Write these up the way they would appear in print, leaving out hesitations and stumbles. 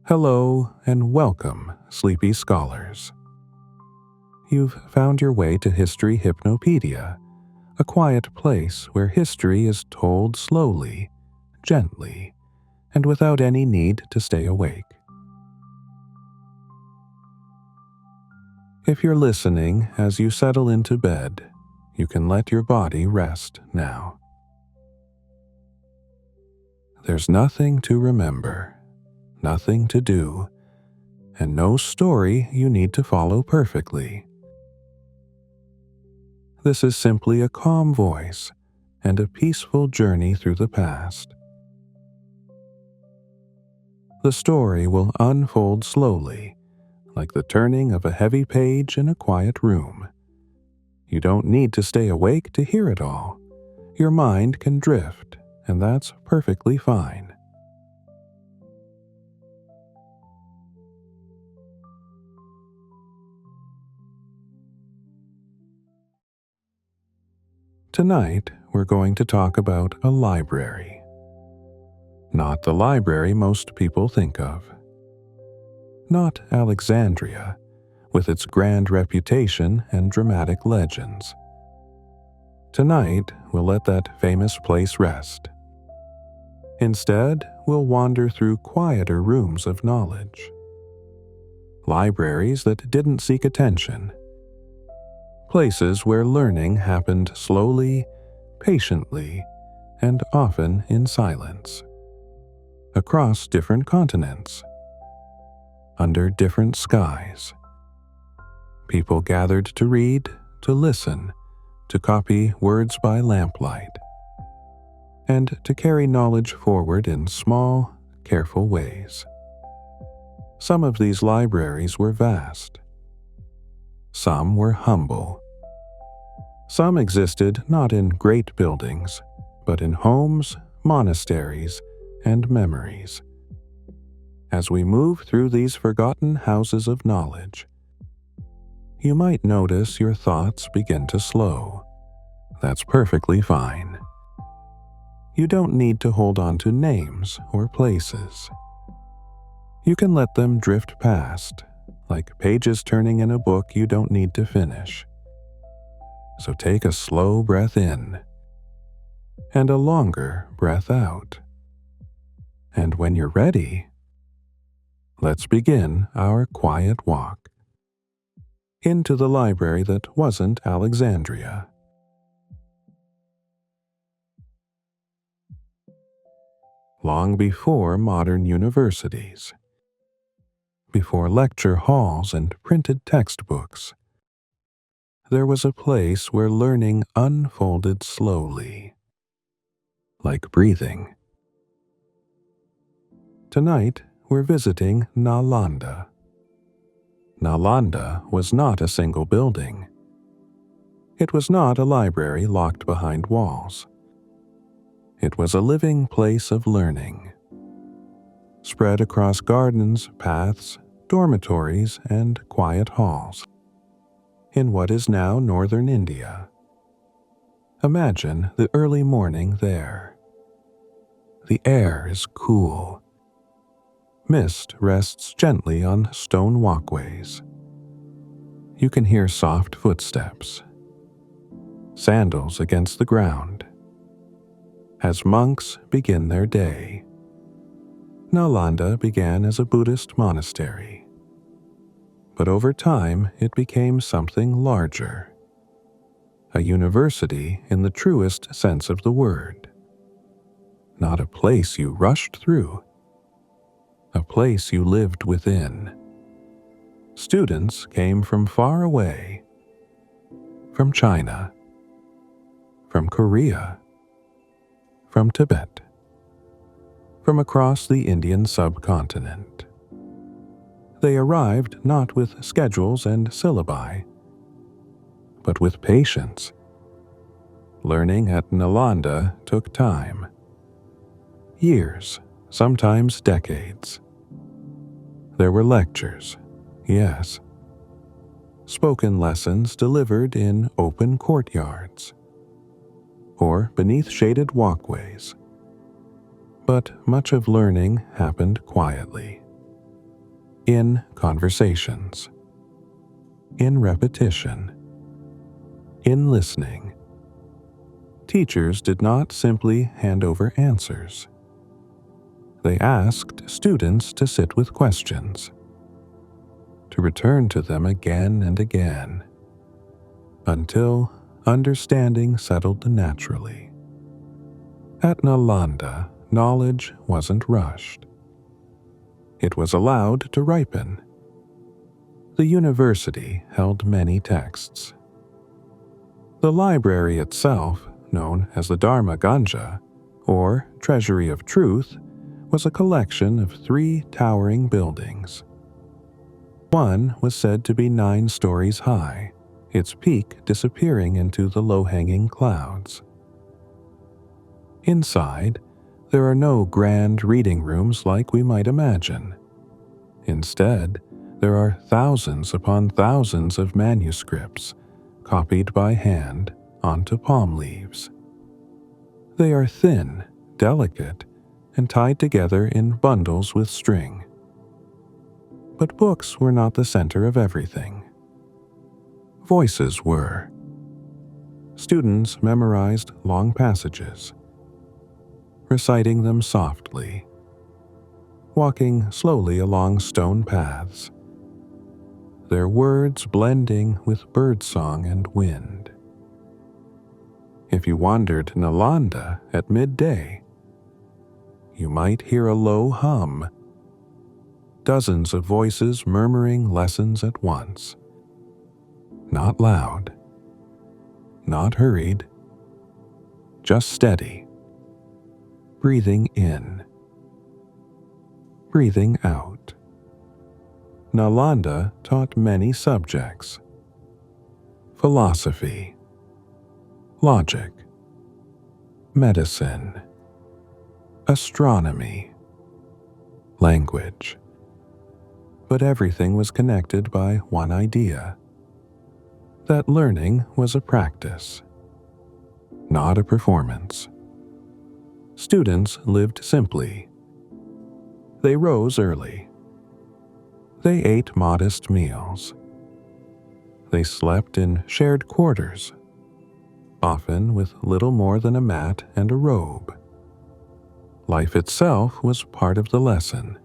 Hello and welcome, sleepy scholars. You've found your way to History Hypnopedia, a quiet place where history is told slowly, gently, and without any need to stay awake. If you're listening as you settle into bed, you can let your body rest now. There's nothing to remember, nothing to do, and no story you need to follow perfectly. This is simply a calm voice and a peaceful journey through the past. The story will unfold slowly, like the turning of a heavy page in a quiet room. You don't need to stay awake to hear it all. Your mind can drift, and that's perfectly fine. Tonight, we're going to talk about a library. Not the library most people think of. Not Alexandria, with its grand reputation and dramatic legends. Tonight, we'll let that famous place rest. Instead, we'll wander through quieter rooms of knowledge. Libraries that didn't seek attention. Places where learning happened slowly, patiently, and often in silence. Across different continents. Under different skies. People gathered to read, to listen, to copy words by lamplight, and to carry knowledge forward in small, careful ways. Some of these libraries were vast. Some were humble. Some existed not in great buildings, but in homes, monasteries, and memories. As we move through these forgotten houses of knowledge, you might notice your thoughts begin to slow. That's perfectly fine. You don't need to hold on to names or places. You can let them drift past, like pages turning in a book you don't need to finish. So take a slow breath in, and a longer breath out. And when you're ready, let's begin our quiet walk into the library that wasn't Alexandria. Long before modern universities, before lecture halls and printed textbooks, there was a place where learning unfolded slowly, like breathing. Tonight, we're visiting Nalanda. Nalanda was not a single building. It was not a library locked behind walls. It was a living place of learning, spread across gardens, paths, dormitories, and quiet halls, in what is now northern India. Imagine the early morning there. The air is cool. Mist rests gently on stone walkways. You can hear soft footsteps, sandals against the ground, as monks begin their day. Nalanda began as a Buddhist monastery, but over time it became something larger, a university in the truest sense of the word. Not a place you rushed through, a place you lived within. Students came from far away, from China, from Korea, from Tibet, from across the Indian subcontinent. They arrived not with schedules and syllabi, but with patience. Learning at Nalanda took time. Years, sometimes decades. There were lectures, yes. Spoken lessons delivered in open courtyards, or beneath shaded walkways. But much of learning happened quietly. in conversations, in repetition, in listening. Teachers did not simply hand over answers. They asked students to sit with questions, to return to them again and again, until understanding settled naturally. At Nalanda, knowledge wasn't rushed. It was allowed to ripen. The university held many texts. The library itself, known as the Dharma Ganja, or Treasury of Truth, was a collection of 3 towering buildings. One was said to be 9 stories high, its peak disappearing into the low-hanging clouds. Inside, there are no grand reading rooms like we might imagine. Instead, there are thousands upon thousands of manuscripts, copied by hand onto palm leaves. They are thin, delicate, and tied together in bundles with string. But books were not the center of everything. Voices were. Students memorized long passages, reciting them softly, walking slowly along stone paths, their words blending with birdsong and wind. If you wandered Nalanda at midday, you might hear a low hum, dozens of voices murmuring lessons at once. Not loud, not hurried, just steady, breathing in, breathing out. Nalanda taught many subjects: philosophy, logic, medicine, astronomy, language. But everything was connected by one idea: that learning was a practice, not a performance. Students lived simply. They rose early. They ate modest meals. They slept in shared quarters, often with little more than a mat and a robe. Life itself was part of the lesson.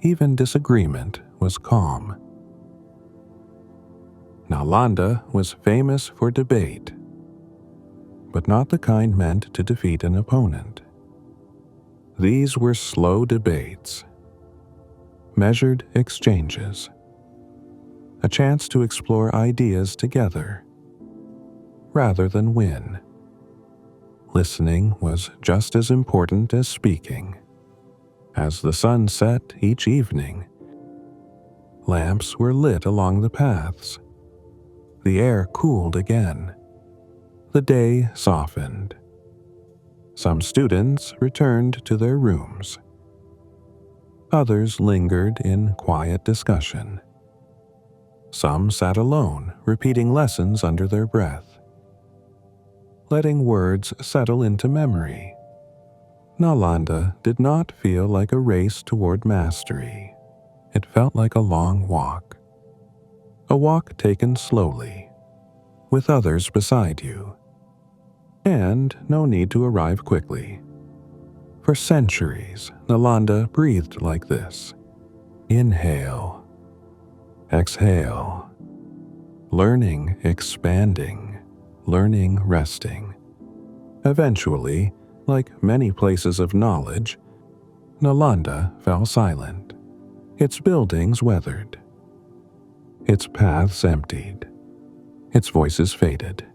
Even disagreement was calm. Nalanda was famous for debate, but not the kind meant to defeat an opponent. These were slow debates, measured exchanges, a chance to explore ideas together, rather than win. Listening was just as important as speaking. As the sun set each evening, lamps were lit along the paths. The air cooled again. The day softened. Some students returned to their rooms. Others lingered in quiet discussion. Some sat alone, repeating lessons under their breath, letting words settle into memory. Nalanda did not feel like a race toward mastery. It felt like a long walk. A walk taken slowly, with others beside you. And no need to arrive quickly. For centuries, Nalanda breathed like this. Inhale, exhale, learning expanding, learning resting. Eventually, like many places of knowledge, Nalanda fell silent. Its buildings weathered. Its paths emptied. Its voices faded.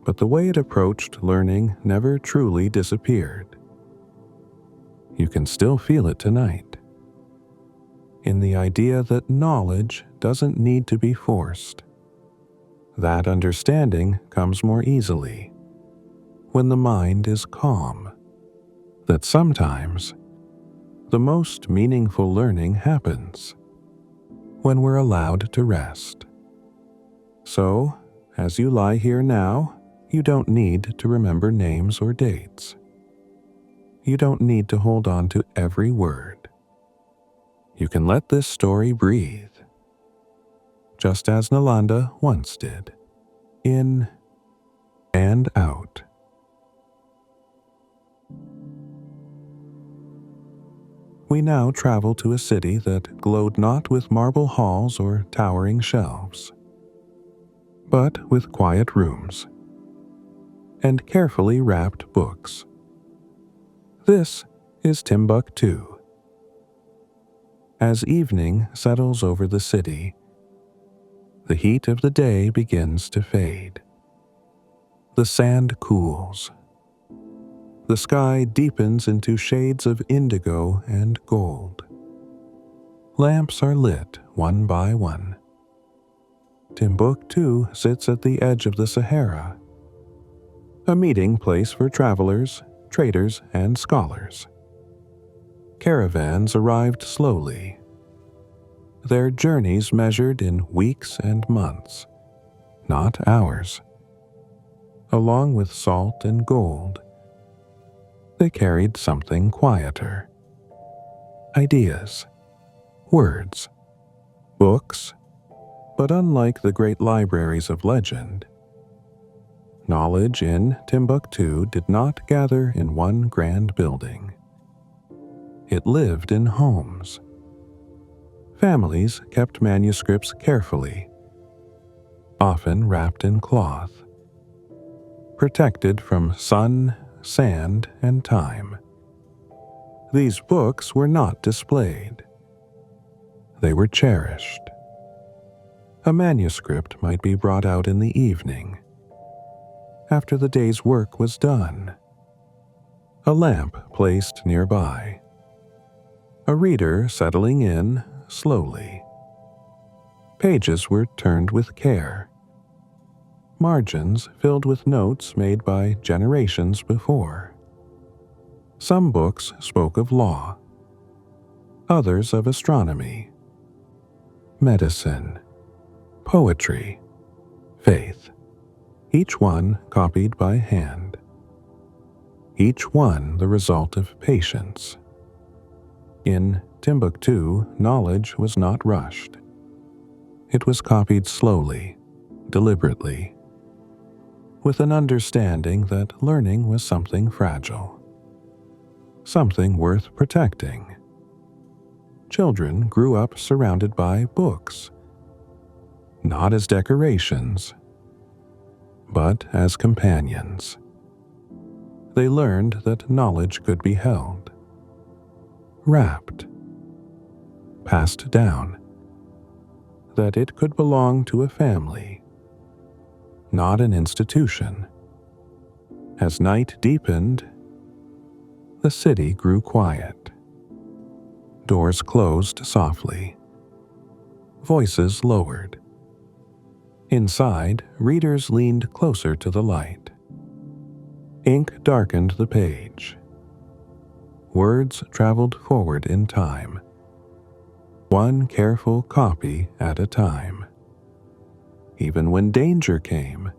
But the way it approached learning never truly disappeared. You can still feel it tonight, in the idea that knowledge doesn't need to be forced. That understanding comes more easily when the mind is calm. That sometimes the most meaningful learning happens when we're allowed to rest. So, as you lie here now, you don't need to remember names or dates. You don't need to hold on to every word. you can let this story breathe, just as Nalanda once did, in and out. We now travel to a city that glowed not with marble halls or towering shelves, but with quiet rooms and carefully wrapped books. This is Timbuktu. As evening settles over the city, the heat of the day begins to fade. The sand cools. The sky deepens into shades of indigo and gold. Lamps are lit one by one. Timbuktu sits at the edge of the Sahara, a meeting place for travelers, traders, and scholars. Caravans arrived slowly, their journeys measured in weeks and months, not hours. Along with salt and gold, they carried something quieter. Ideas, words, books, but unlike the great libraries of legend, knowledge in Timbuktu did not gather in one grand building. It lived in homes. Families kept manuscripts carefully, often wrapped in cloth, protected from sun, sand, and time. These books were not displayed. They were cherished. A manuscript might be brought out in the evening, after the day's work was done. A lamp placed nearby. A reader settling in slowly. Pages were turned with care. Margins filled with notes made by generations before. Some books spoke of law, others of astronomy, medicine, poetry, faith, each one copied by hand, each one the result of patience. In Timbuktu, knowledge was not rushed. It was copied slowly, deliberately, with an understanding that learning was something fragile, something worth protecting. Children grew up surrounded by books, not as decorations, but as companions. They learned that knowledge could be held, wrapped, passed down, that it could belong to a family, not an institution. As night deepened, the city grew quiet. Doors closed softly. Voices lowered. Inside, readers leaned closer to the light. Ink darkened the page. Words traveled forward in time, one careful copy at a time. Even when danger came,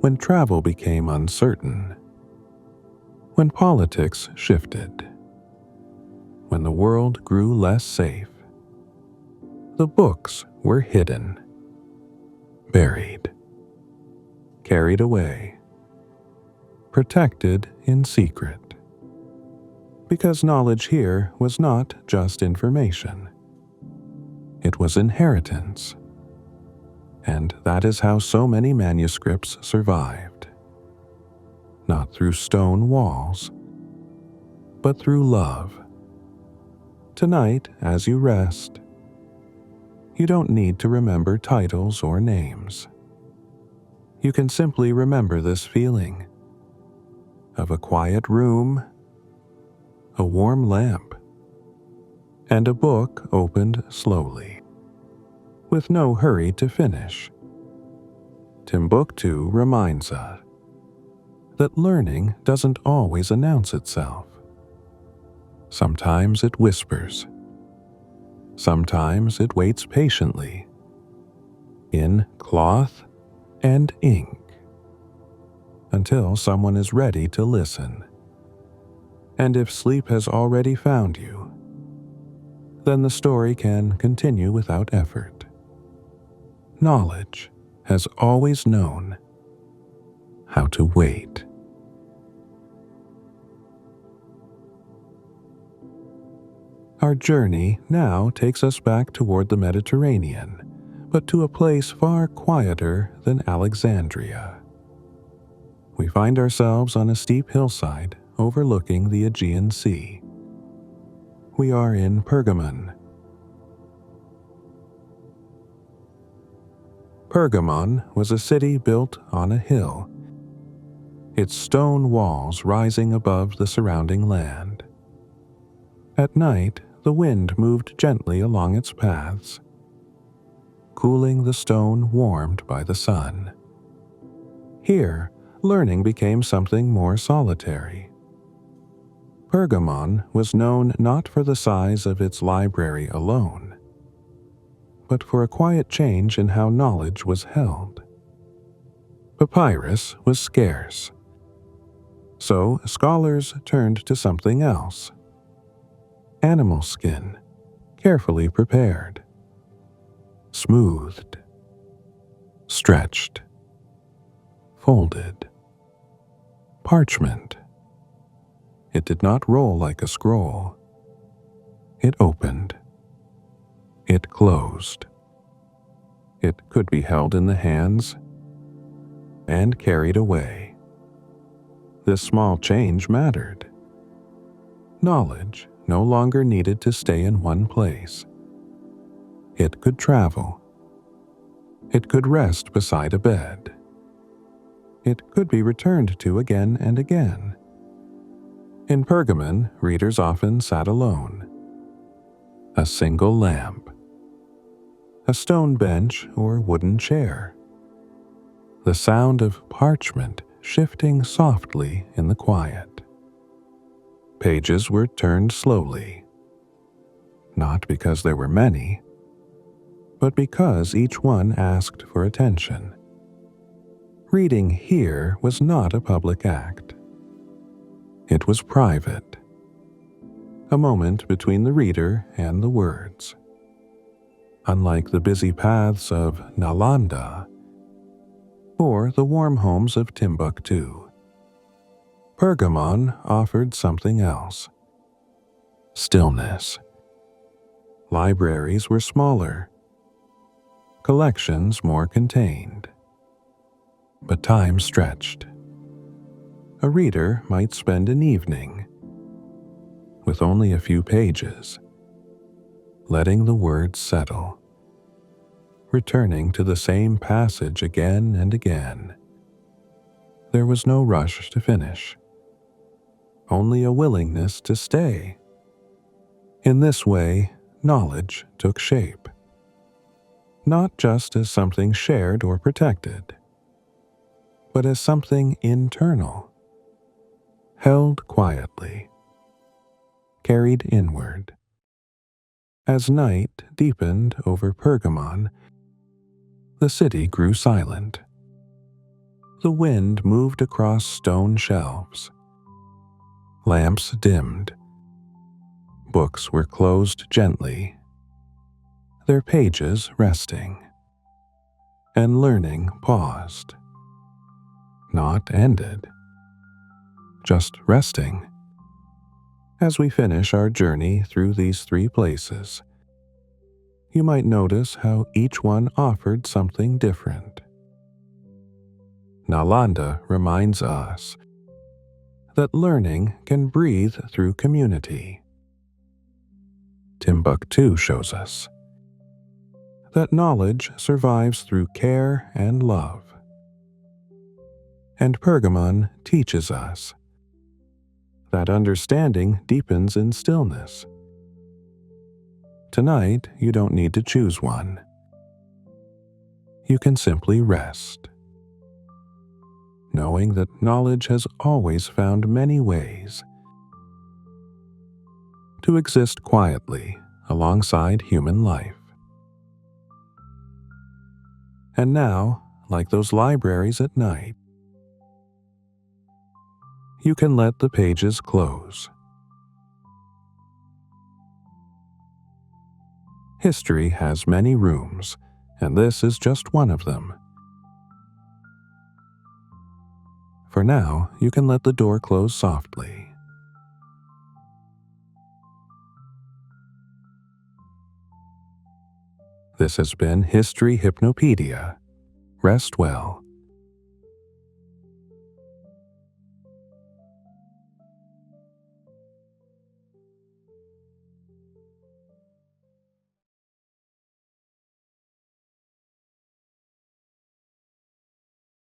when travel became uncertain, when politics shifted, when the world grew less safe, the books were hidden, buried, carried away, protected in secret. Because knowledge here was not just information. It was inheritance. And that is how so many manuscripts survived. Not through stone walls, but through love. Tonight, as you rest, you don't need to remember titles or names. You can simply remember this feeling of a quiet room, a warm lamp, and a book opened slowly, with no hurry to finish. Timbuktu reminds us that learning doesn't always announce itself. Sometimes it whispers. Sometimes it waits patiently, in cloth and ink, until someone is ready to listen. And if sleep has already found you, then the story can continue without effort. Knowledge has always known how to wait. Our journey now takes us back toward the Mediterranean, but to a place far quieter than Alexandria. We find ourselves on a steep hillside overlooking the Aegean Sea. We are in Pergamon. Pergamon was a city built on a hill, its stone walls rising above the surrounding land. At night, the wind moved gently along its paths, cooling the stone warmed by the sun. Here, learning became something more solitary. Pergamon was known not for the size of its library alone, but for a quiet change in how knowledge was held. Papyrus was scarce, so scholars turned to something else: animal skin, carefully prepared, smoothed, stretched, folded. Parchment. It did not roll like a scroll. It opened. It closed. It could be held in the hands and carried away. This small change mattered. Knowledge no longer needed to stay in one place. It could travel. It could rest beside a bed. It could be returned to again and again. In Pergamon, readers often sat alone. A single lamp, a stone bench or wooden chair, the sound of parchment shifting softly in the quiet. Pages were turned slowly, not because there were many, but because each one asked for attention. Reading here was not a public act. It was private, a moment between the reader and the words. Unlike the busy paths of Nalanda or the warm homes of Timbuktu, Pergamon offered something else: stillness. Libraries were smaller, collections more contained, but time stretched. A reader might spend an evening with only a few pages, letting the words settle, returning to the same passage again and again. There was no rush to finish, only a willingness to stay. In this way, knowledge took shape, not just as something shared or protected, but as something internal, held quietly, carried inward. As night deepened over Pergamon, the city grew silent. The wind moved across stone shelves. Lamps dimmed. Books were closed gently, their pages resting. And learning paused. Not ended, just resting. As we finish our journey through these three places, you might notice how each one offered something different. Nalanda reminds us that learning can breathe through community. Timbuktu shows us that knowledge survives through care and love. And Pergamon teaches us that understanding deepens in stillness. Tonight, you don't need to choose one. You can simply rest, knowing that knowledge has always found many ways to exist quietly alongside human life. And now, like those libraries at night, you can let the pages close. History has many rooms, and this is just one of them. For now, you can let the door close softly. This has been History Hypnopedia. Rest well.